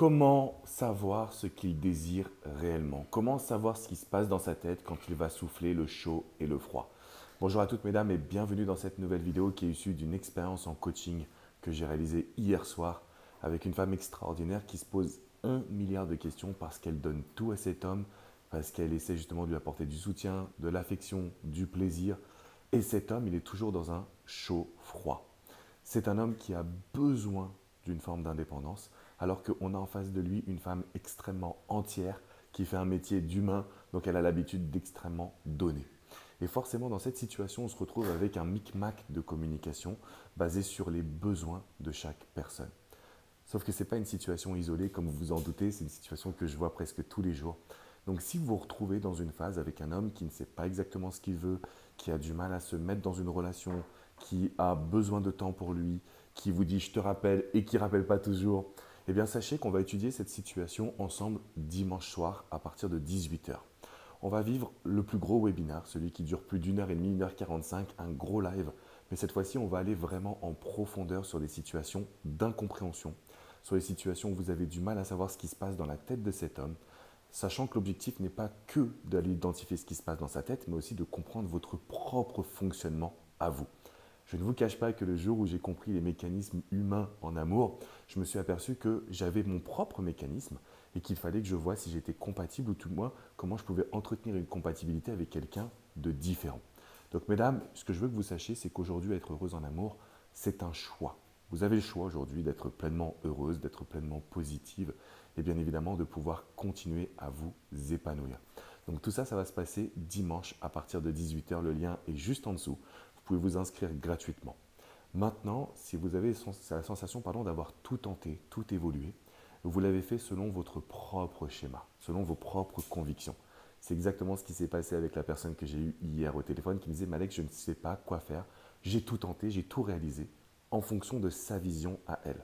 Comment savoir ce qu'il désire réellement? Comment savoir ce qui se passe dans sa tête quand il va souffler le chaud et le froid? Bonjour à toutes mesdames et bienvenue dans cette nouvelle vidéo qui est issue d'une expérience en coaching que j'ai réalisée hier soir avec une femme extraordinaire qui se pose 1 milliard de questions parce qu'elle donne tout à cet homme, parce qu'elle essaie justement de lui apporter du soutien, de l'affection, du plaisir. Et cet homme, il est toujours dans un chaud-froid. C'est un homme qui a besoin d'une forme d'indépendance, alors qu'on a en face de lui une femme extrêmement entière qui fait un métier d'humain, donc elle a l'habitude d'extrêmement donner. Et forcément, dans cette situation, on se retrouve avec un micmac de communication basé sur les besoins de chaque personne. Sauf que ce n'est pas une situation isolée, comme vous vous en doutez, c'est une situation que je vois presque tous les jours. Donc si vous vous retrouvez dans une phase avec un homme qui ne sait pas exactement ce qu'il veut, qui a du mal à se mettre dans une relation, qui a besoin de temps pour lui, qui vous dit je te rappelle et qui ne rappelle pas toujours, eh bien sachez qu'on va étudier cette situation ensemble dimanche soir à partir de 18 h. On va vivre le plus gros webinaire, celui qui dure plus d'1 h 30, 1 h 45, un gros live. Mais cette fois-ci, on va aller vraiment en profondeur sur des situations d'incompréhension, sur les situations où vous avez du mal à savoir ce qui se passe dans la tête de cet homme, sachant que l'objectif n'est pas que d'aller identifier ce qui se passe dans sa tête, mais aussi de comprendre votre propre fonctionnement à vous. Je ne vous cache pas que le jour où j'ai compris les mécanismes humains en amour, je me suis aperçu que j'avais mon propre mécanisme et qu'il fallait que je voie si j'étais compatible ou tout moins comment je pouvais entretenir une compatibilité avec quelqu'un de différent. Donc mesdames, ce que je veux que vous sachiez, c'est qu'aujourd'hui, être heureuse en amour, c'est un choix. Vous avez le choix aujourd'hui d'être pleinement heureuse, d'être pleinement positive et bien évidemment de pouvoir continuer à vous épanouir. Donc tout ça, ça va se passer dimanche à partir de 18 h. Le lien est juste en dessous. Vous pouvez vous inscrire gratuitement. Maintenant, si vous avez la sensation d'avoir tout tenté, tout évolué, vous l'avez fait selon votre propre schéma, selon vos propres convictions. C'est exactement ce qui s'est passé avec la personne que j'ai eue hier au téléphone qui me disait « Malek, je ne sais pas quoi faire, j'ai tout tenté, j'ai tout réalisé en fonction de sa vision à elle. »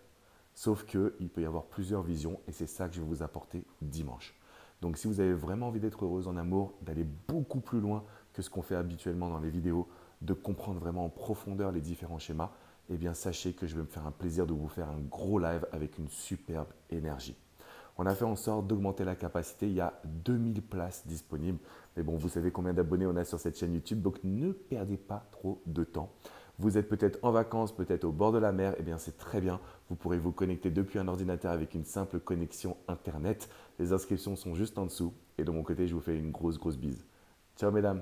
Sauf qu'il peut y avoir plusieurs visions et c'est ça que je vais vous apporter dimanche. Donc si vous avez vraiment envie d'être heureuse en amour, d'aller beaucoup plus loin que ce qu'on fait habituellement dans les vidéos, de comprendre vraiment en profondeur les différents schémas, eh bien sachez que je vais me faire un plaisir de vous faire un gros live avec une superbe énergie. On a fait en sorte d'augmenter la capacité, il y a 2000 places disponibles. Mais bon, vous savez combien d'abonnés on a sur cette chaîne YouTube, donc ne perdez pas trop de temps. Vous êtes peut-être en vacances, peut-être au bord de la mer, eh bien c'est très bien. Vous pourrez vous connecter depuis un ordinateur avec une simple connexion Internet. Les inscriptions sont juste en dessous. Et de mon côté, je vous fais une grosse bise. Ciao mesdames!